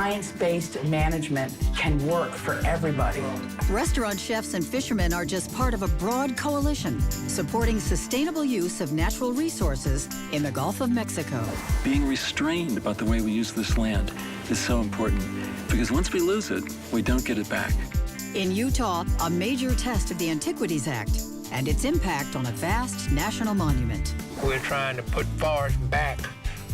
science-based management can work for everybody. Restaurant chefs and fishermen are just part of a broad coalition supporting sustainable use of natural resources in the Gulf of Mexico. Being restrained about the way we use this land is so important, because once we lose it, we don't get it back. In Utah, a major test of the Antiquities Act and its impact on a vast national monument. We're trying to put forests back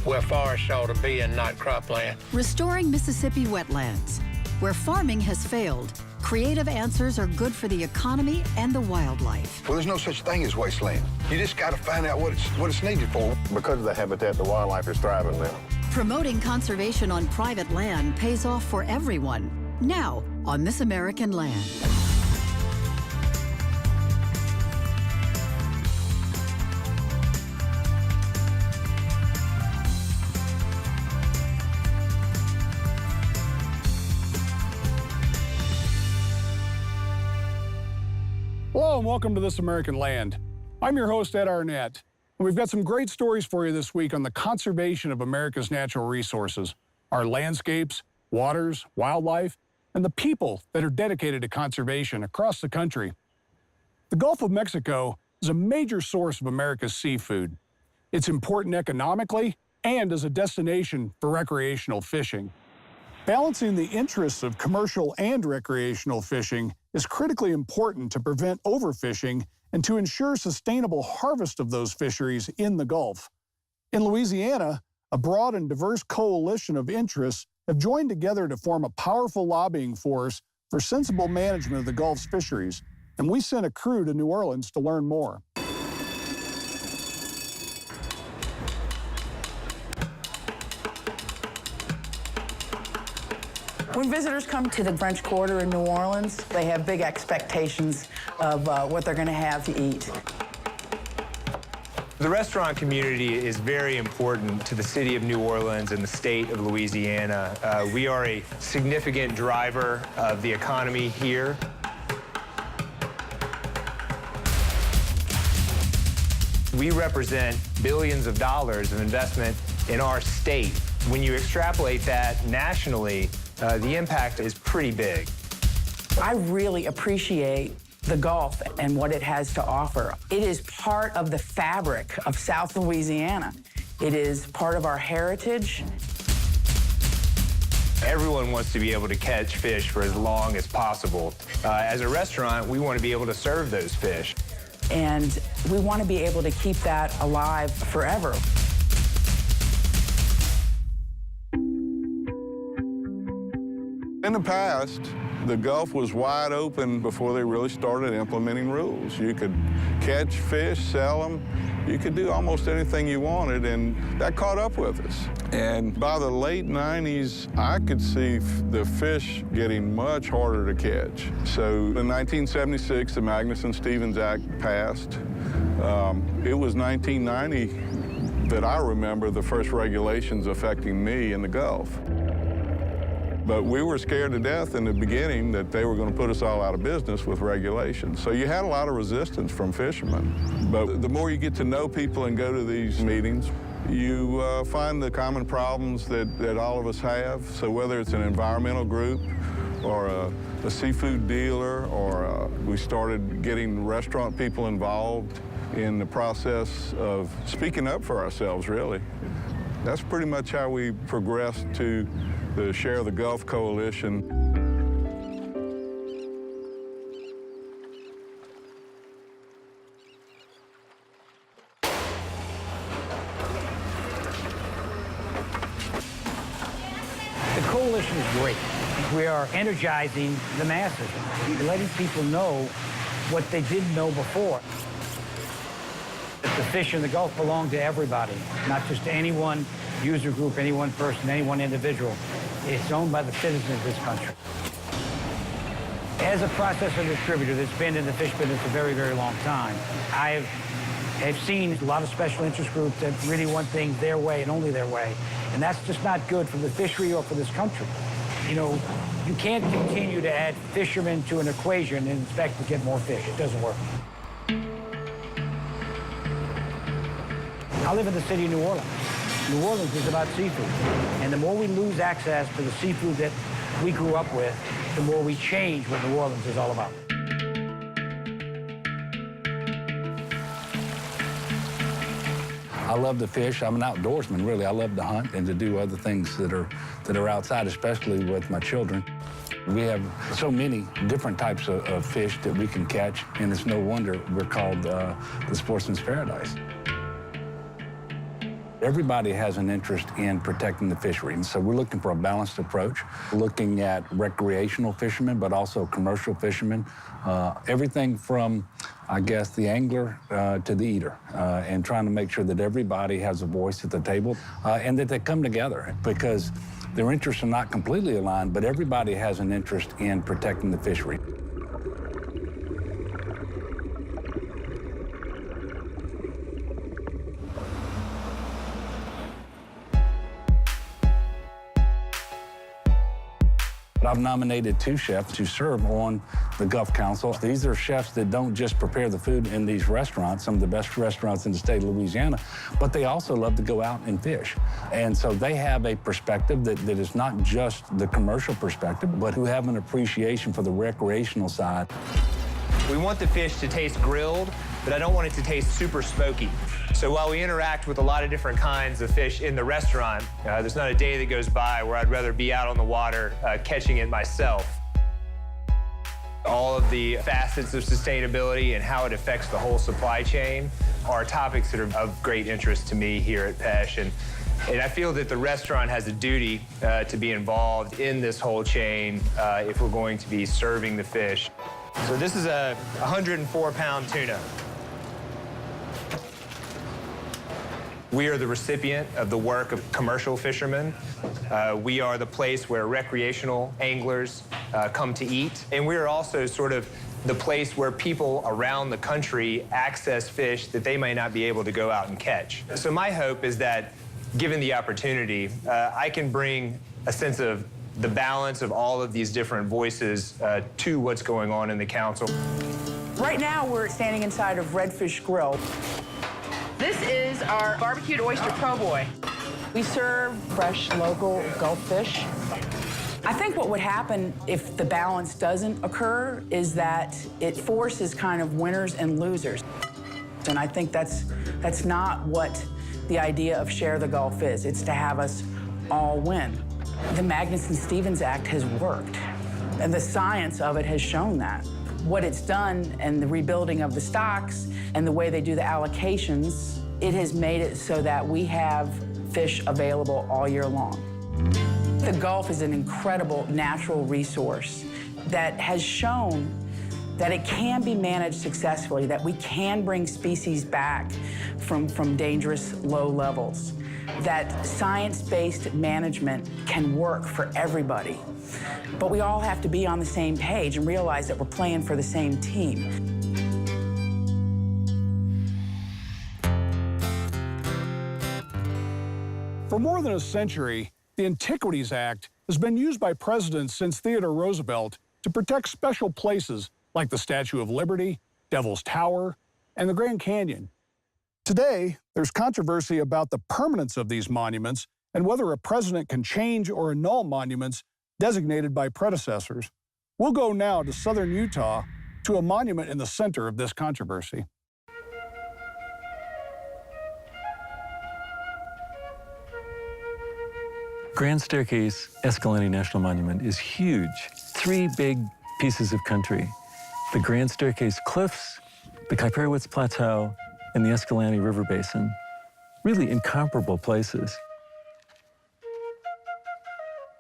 where forests ought to be and not cropland. Restoring Mississippi wetlands. Where farming has failed, creative answers are good for the economy and the wildlife. Well, there's no such thing as wasteland. You just got to find out what it's needed for. Because of the habitat, the wildlife is thriving now. Promoting conservation on private land pays off for everyone. Now, on This American Land. Hello and welcome to This American Land. I'm your host, Ed Arnett, and we've got some great stories for you this week on the conservation of America's natural resources, our landscapes, waters, wildlife, and the people that are dedicated to conservation across the country. The Gulf of Mexico is a major source of America's seafood. It's important economically and as a destination for recreational fishing. Balancing the interests of commercial and recreational fishing is critically important to prevent overfishing and to ensure sustainable harvest of those fisheries in the Gulf. In Louisiana, a broad and diverse coalition of interests have joined together to form a powerful lobbying force for sensible management of the Gulf's fisheries, and we sent a crew to New Orleans to learn more. When visitors come to the French Quarter in New Orleans, they have big expectations of what they're going to have to eat. The restaurant community is very important to the city of New Orleans and the state of Louisiana. We are a significant driver of the economy here. We represent billions of dollars of investment in our state. When you extrapolate that nationally, the impact is pretty big. I really appreciate the Gulf and what it has to offer. It is part of the fabric of South Louisiana. It is part of our heritage. Everyone wants to be able to catch fish for as long as possible. As a restaurant, we want to be able to serve those fish. And we want to be able to keep that alive forever. In the past, the Gulf was wide open before they really started implementing rules. You could catch fish, sell them. You could do almost anything you wanted, and that caught up with us. And by the late 90s, I could see the fish getting much harder to catch. So in 1976, the Magnuson-Stevens Act passed. It was 1990 that I remember the first regulations affecting me in the Gulf. But we were scared to death in the beginning that they were going to put us all out of business with regulations. So you had a lot of resistance from fishermen. But the more you get to know people and go to these meetings, you find the common problems that all of us have. So whether it's an environmental group or a seafood dealer, or we started getting restaurant people involved in the process of speaking up for ourselves, really. That's pretty much how we progressed to the Share the Gulf Coalition. The coalition is great. We are energizing the masses, letting people know what they didn't know before. That the fish in the Gulf belong to everybody, not just to any one user group, any one person, any one individual. It's owned by the citizens of this country. As a processor distributor that's been in the fish business a very, very long time, I have seen a lot of special interest groups that really want things their way and only their way. And that's just not good for the fishery or for this country. You know, you can't continue to add fishermen to an equation and expect to get more fish. It doesn't work. I live in the city of New Orleans. New Orleans is about seafood. And the more we lose access to the seafood that we grew up with, the more we change what New Orleans is all about. I love to fish. I'm an outdoorsman, really. I love to hunt and to do other things that are outside, especially with my children. We have so many different types of fish that we can catch, and it's no wonder we're called the sportsman's paradise. Everybody has an interest in protecting the fishery, and so we're looking for a balanced approach, looking at recreational fishermen, but also commercial fishermen, everything from, I guess, the angler to the eater, and trying to make sure that everybody has a voice at the table and that they come together, because their interests are not completely aligned, but everybody has an interest in protecting the fishery. I've nominated 2 chefs to serve on the Gulf Council. These are chefs that don't just prepare the food in these restaurants, some of the best restaurants in the state of Louisiana, but they also love to go out and fish. And so they have a perspective that is not just the commercial perspective, but who have an appreciation for the recreational side. We want the fish to taste grilled, but I don't want it to taste super smoky. So while we interact with a lot of different kinds of fish in the restaurant, there's not a day that goes by where I'd rather be out on the water catching it myself. All of the facets of sustainability and how it affects the whole supply chain are topics that are of great interest to me here at PESH. And I feel that the restaurant has a duty to be involved in this whole chain if we're going to be serving the fish. So this is a 104-pound tuna. We are the recipient of the work of commercial fishermen. We are the place where recreational anglers come to eat. And we are also sort of the place where people around the country access fish that they may not be able to go out and catch. So my hope is that, given the opportunity, I can bring a sense of the balance of all of these different voices to what's going on in the council. Right now, we're standing inside of Redfish Grill. This is our barbecued oyster po' boy. We serve fresh, local Gulf fish. I think what would happen if the balance doesn't occur is that it forces kind of winners and losers. And I think that's not what the idea of Share the Gulf is. It's to have us all win. The Magnuson-Stevens Act has worked, and the science of it has shown that. What it's done and the rebuilding of the stocks and the way they do the allocations, it has made it so that we have fish available all year long. The Gulf is an incredible natural resource that has shown that it can be managed successfully, that we can bring species back from dangerous low levels, that science-based management can work for everybody. But we all have to be on the same page and realize that we're playing for the same team. For more than a century, the Antiquities Act has been used by presidents since Theodore Roosevelt to protect special places like the Statue of Liberty, Devil's Tower, and the Grand Canyon. Today, there's controversy about the permanence of these monuments and whether a president can change or annul monuments designated by predecessors. We'll go now to southern Utah to a monument in the center of this controversy. Grand Staircase Escalante National Monument is huge. 3 big pieces of country. The Grand Staircase Cliffs, the Kaiparowitz Plateau, and the Escalante River Basin. Really incomparable places.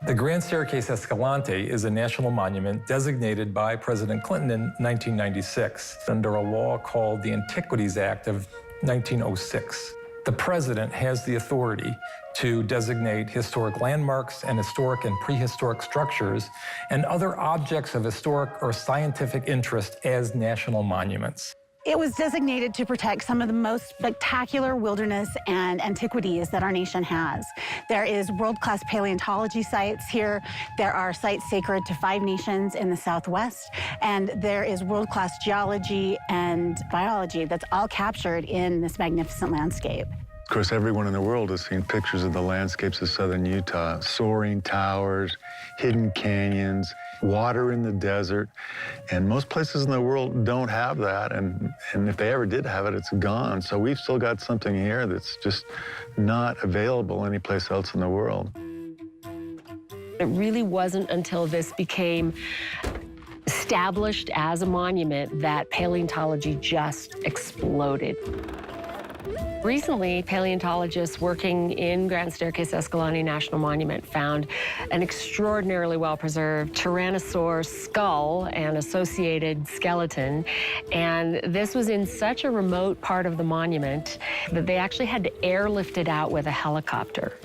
The Grand Staircase Escalante is a national monument designated by President Clinton in 1996 under a law called the Antiquities Act of 1906. The president has the authority to designate historic landmarks and historic and prehistoric structures and other objects of historic or scientific interest as national monuments. It was designated to protect some of the most spectacular wilderness and antiquities that our nation has. There is world-class paleontology sites here. There are sites sacred to 5 nations in the Southwest. And there is world-class geology and biology that's all captured in this magnificent landscape. Of course, everyone in the world has seen pictures of the landscapes of southern Utah, soaring towers, hidden canyons, water in the desert, and most places in the world don't have that, and if they ever did have it, it's gone. So we've still got something here that's just not available anyplace else in the world. It really wasn't until this became established as a monument that paleontology just exploded. Recently, paleontologists working in Grand Staircase Escalante National Monument found an extraordinarily well-preserved Tyrannosaur skull and associated skeleton. And this was in such a remote part of the monument that they actually had to airlift it out with a helicopter.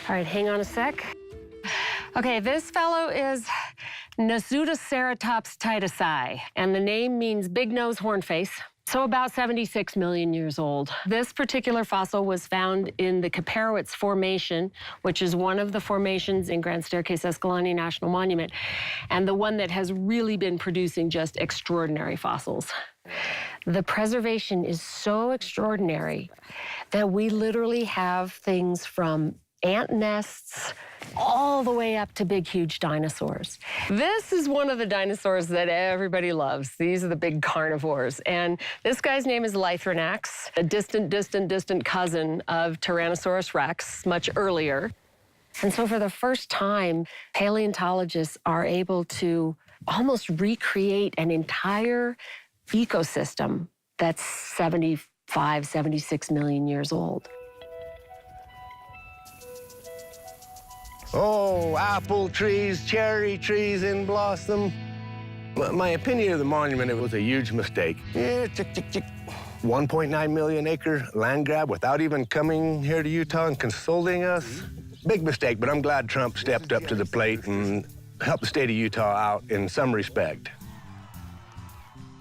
All right, hang on a sec. Okay, this fellow is Nasutoceratops titusii, and the name means big nose horn face. So about 76 million years old. This particular fossil was found in the Caparowitz Formation, which is one of the formations in Grand Staircase Escalante National Monument, and the one that has really been producing just extraordinary fossils. The preservation is so extraordinary that we literally have things from ant nests all the way up to big, huge dinosaurs. This is one of the dinosaurs that everybody loves. These are the big carnivores. And this guy's name is Lythronax, a distant cousin of Tyrannosaurus rex, much earlier. And so for the first time, paleontologists are able to almost recreate an entire ecosystem that's 75, 76 million years old. Oh, apple trees, cherry trees in blossom. My opinion of the monument, it was a huge mistake. Yeah, 1.9 million acre land grab without even coming here to Utah and consulting us. Big mistake, but I'm glad Trump stepped up to the plate and helped the state of Utah out in some respect.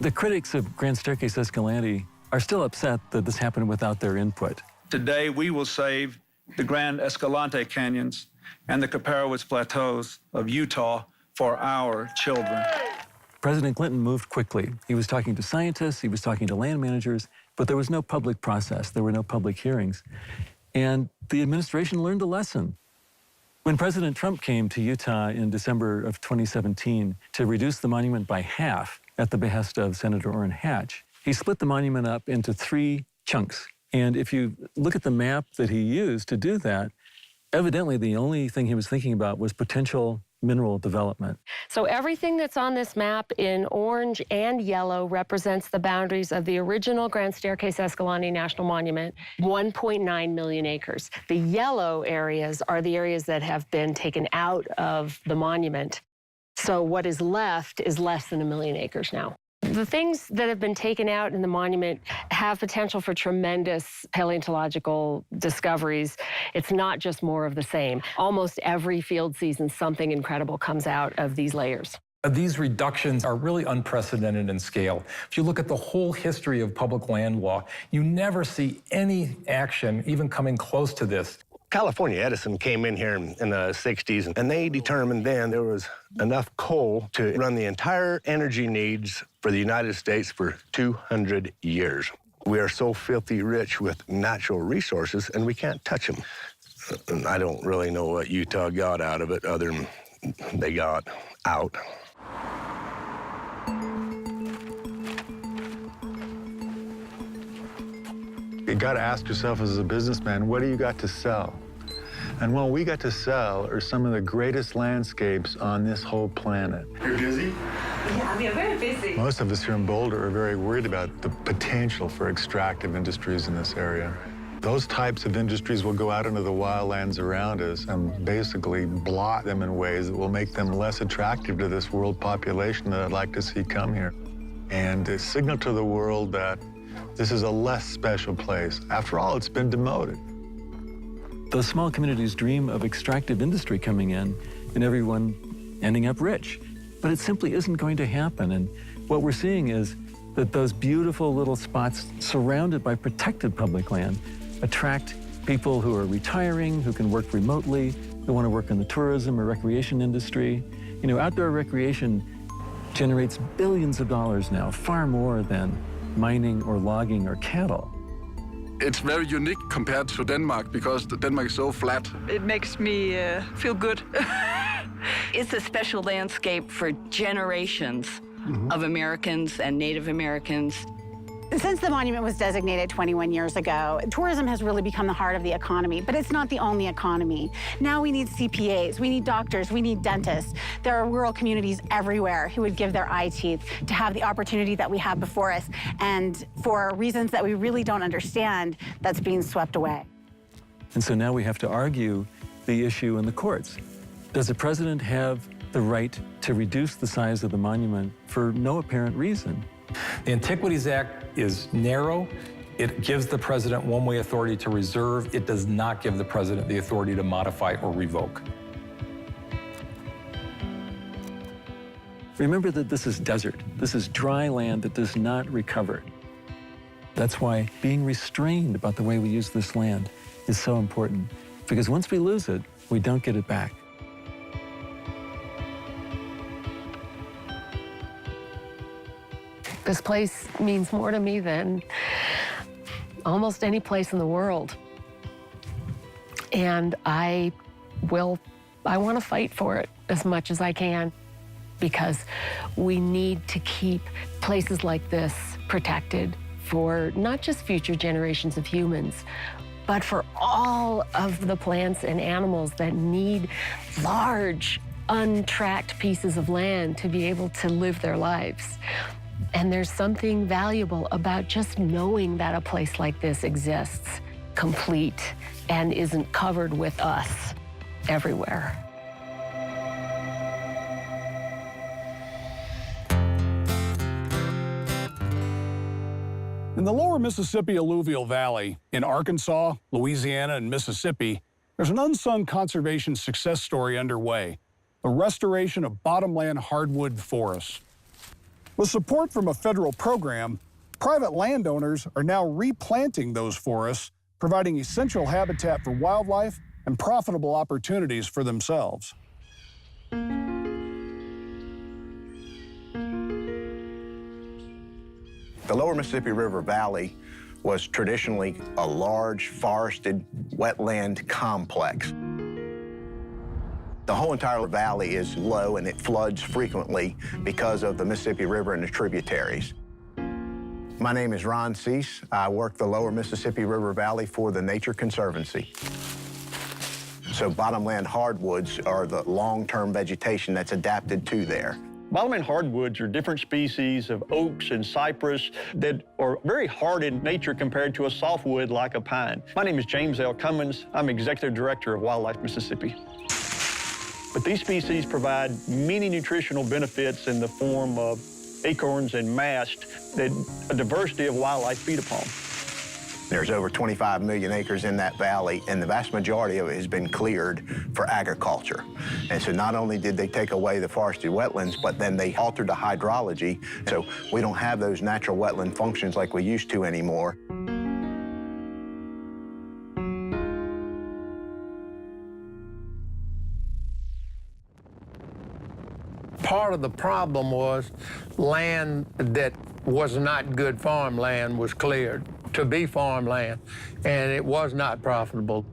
The critics of Grand Staircase Escalante are still upset that this happened without their input. Today, we will save the Grand Escalante canyons and the Caparowitz Plateaus of Utah for our children. President Clinton moved quickly. He was talking to scientists, he was talking to land managers, but there was no public process, there were no public hearings. And the administration learned a lesson. When President Trump came to Utah in December of 2017 to reduce the monument by half at the behest of Senator Orrin Hatch, he split the monument up into 3 chunks. And if you look at the map that he used to do that, evidently, the only thing he was thinking about was potential mineral development. So everything that's on this map in orange and yellow represents the boundaries of the original Grand Staircase Escalante National Monument, 1.9 million acres. The yellow areas are the areas that have been taken out of the monument. So what is left is less than 1 million acres now. The things that have been taken out in the monument have potential for tremendous paleontological discoveries. It's not just more of the same. Almost every field season, something incredible comes out of these layers. These reductions are really unprecedented in scale. If you look at the whole history of public land law, you never see any action even coming close to this. California Edison came in here in the 60s, and they determined then there was enough coal to run the entire energy needs for the United States for 200 years. We are so filthy rich with natural resources, and we can't touch them. And I don't really know what Utah got out of it other than they got out. You got to ask yourself as a businessman, what do you got to sell? And what we got to sell are some of the greatest landscapes on this whole planet. You're busy? Yeah, we are very busy. Most of us here in Boulder are very worried about the potential for extractive industries in this area. Those types of industries will go out into the wildlands around us and basically blot them in ways that will make them less attractive to this world population that I'd like to see come here. And signal to the world that this is a less special place. After all, it's been demoted. Those small communities dream of extractive industry coming in and everyone ending up rich. But it simply isn't going to happen. And what we're seeing is that those beautiful little spots surrounded by protected public land attract people who are retiring, who can work remotely, who want to work in the tourism or recreation industry. You know, outdoor recreation generates billions of dollars now, far more than mining or logging or cattle. It's very unique compared to Denmark because Denmark is so flat. It makes me feel good. It's a special landscape for generations of Americans and Native Americans. Since the monument was designated 21 years ago, tourism has really become the heart of the economy, but it's not the only economy. Now we need CPAs, we need doctors, we need dentists. There are rural communities everywhere who would give their eye teeth to have the opportunity that we have before us, and for reasons that we really don't understand, that's being swept away. And so now we have to argue the issue in the courts. Does the president have the right to reduce the size of the monument for no apparent reason? The Antiquities Act is narrow. It gives the president one-way authority to reserve. It does not give the president the authority to modify or revoke. Remember that this is desert. This is dry land that does not recover. That's why being restrained about the way we use this land is so important, because once we lose it, we don't get it back. This place means more to me than almost any place in the world. And I want to fight for it as much as I can, because we need to keep places like this protected for not just future generations of humans, but for all of the plants and animals that need large, untracked pieces of land to be able to live their lives. And there's something valuable about just knowing that a place like this exists, complete, and isn't covered with us everywhere. In the lower Mississippi alluvial valley, in Arkansas, Louisiana, and Mississippi, there's an unsung conservation success story underway: the restoration of bottomland hardwood forests. With support from a federal program, private landowners are now replanting those forests, providing essential habitat for wildlife and profitable opportunities for themselves. The lower Mississippi River Valley was traditionally a large forested wetland complex. The whole entire valley is low and it floods frequently because of the Mississippi River and the tributaries. My name is Ron Cease. I work the lower Mississippi River Valley for the Nature Conservancy. So bottomland hardwoods are the long-term vegetation that's adapted to there. Bottomland hardwoods are different species of oaks and cypress that are very hard in nature compared to a softwood like a pine. My name is James L. Cummins. I'm Executive Director of Wildlife Mississippi. But these species provide many nutritional benefits in the form of acorns and mast that a diversity of wildlife feed upon. There's over 25 million acres in that valley, and the vast majority of it has been cleared for agriculture. And so not only did they take away the forested wetlands, but then they altered the hydrology, so we don't have those natural wetland functions like we used to anymore. Part of the problem was land that was not good farmland was cleared to be farmland, and it was not profitable.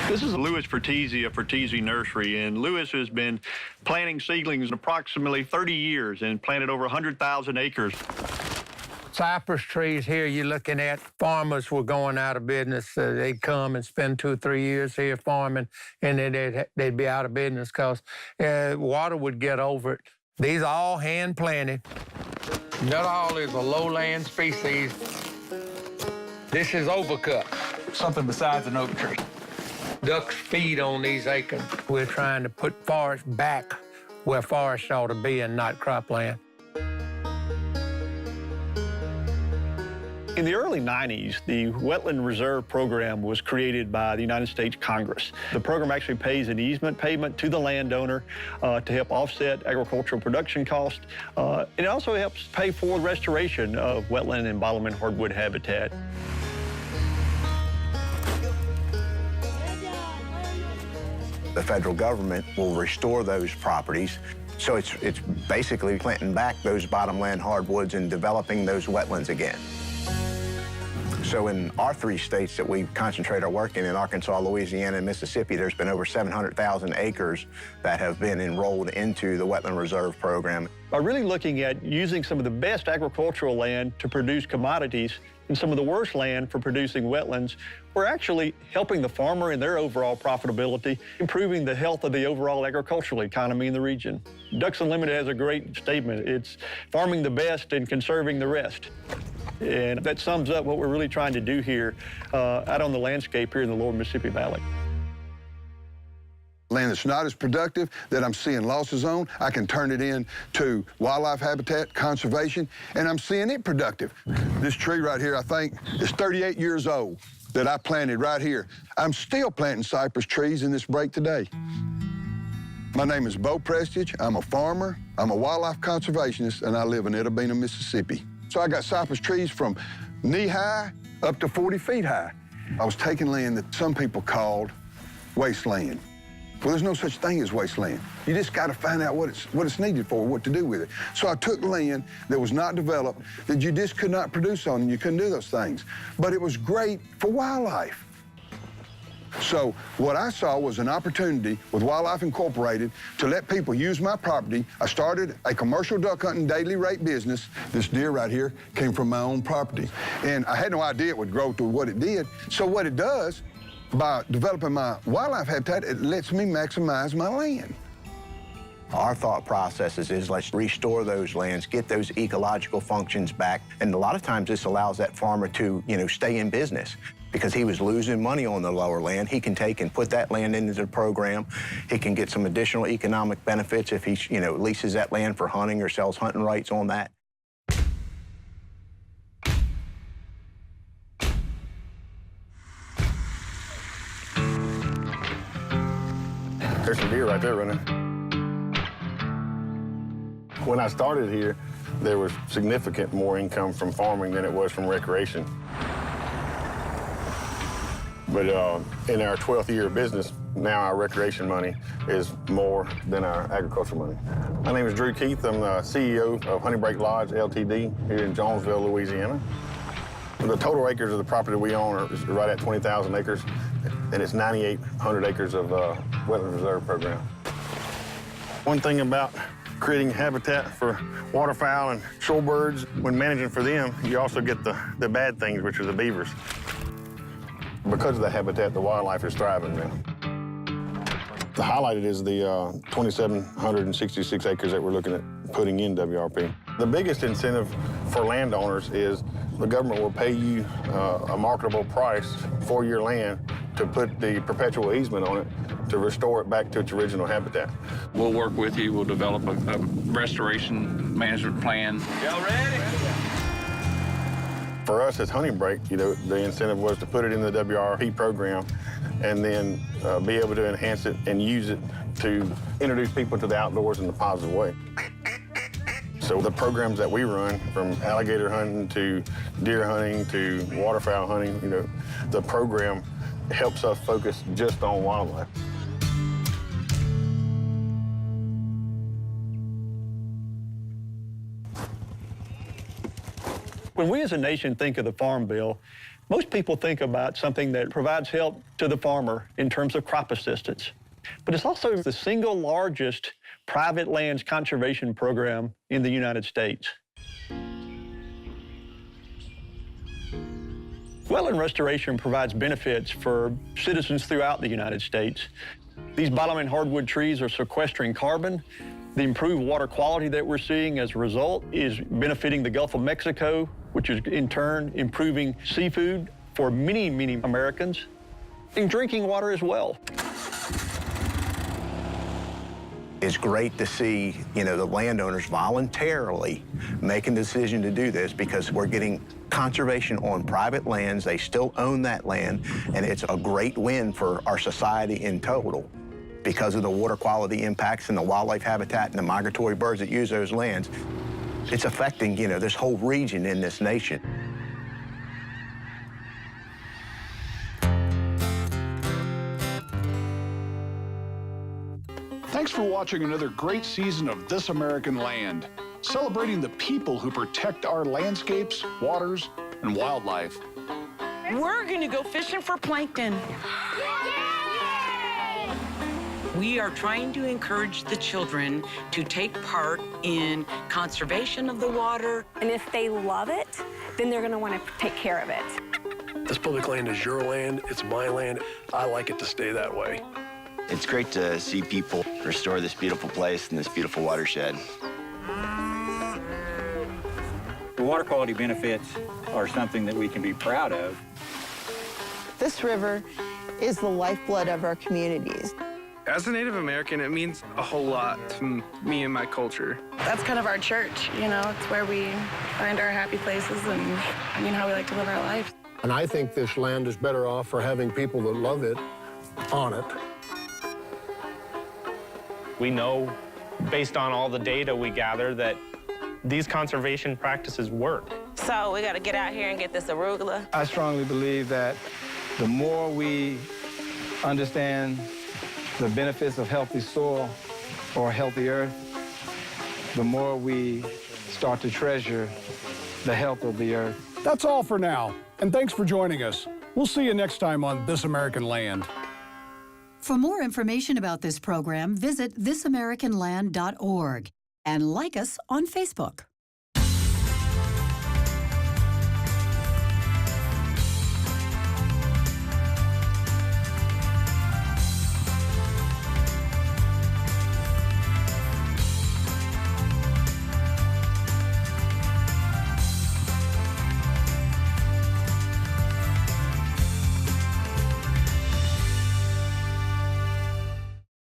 This is Louis Fertizzi of Fertizzi Nursery, and Louis has been planting seedlings approximately 30 years and planted over 100,000 acres. Cypress trees here you're looking at, farmers were going out of business. They'd come and spend 2 or 3 years here farming, and then they'd be out of business because water would get over it. These are all hand-planted. Nuttall is a lowland species. This is overcut. Something besides an oak tree. Ducks feed on these acres. We're trying to put forest back where forests ought to be and not cropland. In the early 90s, the Wetland Reserve Program was created by the United States Congress. The program actually pays an easement payment to the landowner to help offset agricultural production costs. It also helps pay for the restoration of wetland and bottomland hardwood habitat. The federal government will restore those properties So it's basically planting back those bottomland hardwoods and developing those wetlands again. So in our 3 states that we concentrate our work in Arkansas, Louisiana, and Mississippi, there's been over 700,000 acres that have been enrolled into the Wetland Reserve Program. By really looking at using some of the best agricultural land to produce commodities and some of the worst land for producing wetlands, we're actually helping the farmer in their overall profitability, improving the health of the overall agricultural economy in the region. Ducks Unlimited has a great statement. It's farming the best and conserving the rest. And that sums up what we're really trying to do here out on the landscape here in the lower Mississippi Valley. Land that's not as productive, that I'm seeing losses on, I can turn it into wildlife habitat, conservation, and I'm seeing it productive. This tree right here, I think, is 38 years old that I planted right here. I'm still planting cypress trees in this break today. My name is Bo Prestige. I'm a farmer, I'm a wildlife conservationist, and I live in Itta Bena, Mississippi. So I got cypress trees from knee-high up to 40 feet high. I was taking land that some people called wasteland. Well, there's no such thing as wasteland. You just got to find out what it's needed for, what to do with it. So I took land that was not developed, that you just could not produce on, and you couldn't do those things. But it was great for wildlife. So what I saw was an opportunity with Wildlife Incorporated to let people use my property. I started a commercial duck hunting daily rate business. This deer right here came from my own property. And I had no idea it would grow to what it did. So what it does, by developing my wildlife habitat, it lets me maximize my land. Our thought process is let's restore those lands, get those ecological functions back. And a lot of times this allows that farmer to, stay in business. Because he was losing money on the lower land, he can take and put that land into the program. He can get some additional economic benefits if he, leases that land for hunting or sells hunting rights on that. There's some deer right there running. When I started here, there was significant more income from farming than it was from recreation. But in our 12th year of business, now our recreation money is more than our agricultural money. My name is Drew Keith. I'm the CEO of Honey Break Lodge, Ltd. here in Jonesville, Louisiana. The total acres of the property we own is right at 20,000 acres, and it's 9,800 acres of Wetland Reserve Program. One thing about creating habitat for waterfowl and shorebirds, when managing for them, you also get the bad things, which are the beavers. Because of the habitat, the wildlife is thriving now. The highlighted is the 2,766 acres that we're looking at putting in WRP. The biggest incentive for landowners is the government will pay you a marketable price for your land to put the perpetual easement on it to restore it back to its original habitat. We'll work with you. We'll develop a restoration management plan. Y'all ready? For us as Honey Break, the incentive was to put it in the WRP program and then be able to enhance it and use it to introduce people to the outdoors in a positive way. So the programs that we run, from alligator hunting to deer hunting to waterfowl hunting, the program helps us focus just on wildlife. When we as a nation think of the Farm Bill, most people think about something that provides help to the farmer in terms of crop assistance. But it's also the single largest private lands conservation program in the United States. Wetland restoration provides benefits for citizens throughout the United States. These bottomland hardwood trees are sequestering carbon. The improved water quality that we're seeing as a result is benefiting the Gulf of Mexico, which is in turn improving seafood for many, many Americans, and drinking water as well. It's great to see, the landowners voluntarily making the decision to do this because we're getting conservation on private lands. They still own that land, and it's a great win for our society in total. Because of the water quality impacts and the wildlife habitat and the migratory birds that use those lands, it's affecting, this whole region in this nation. Thanks for watching another great season of This American Land, celebrating the people who protect our landscapes, waters, and wildlife. We're going to go fishing for plankton. We are trying to encourage the children to take part in conservation of the water. And if they love it, then they're going to want to take care of it. This public land is your land, it's my land. I like it to stay that way. It's great to see people restore this beautiful place and this beautiful watershed. The water quality benefits are something that we can be proud of. This river is the lifeblood of our communities. As a Native American, it means a whole lot to me and my culture. That's kind of our church, you know, it's where we find our happy places and, how we like to live our lives. And I think this land is better off for having people that love it on it. We know, based on all the data we gather, that these conservation practices work. So we got to get out here and get this arugula. I strongly believe that the more we understand the benefits of healthy soil or healthy earth, the more we start to treasure the health of the earth. That's all for now, and thanks for joining us. We'll see you next time on This American Land. For more information about this program, visit thisamericanland.org and like us on Facebook.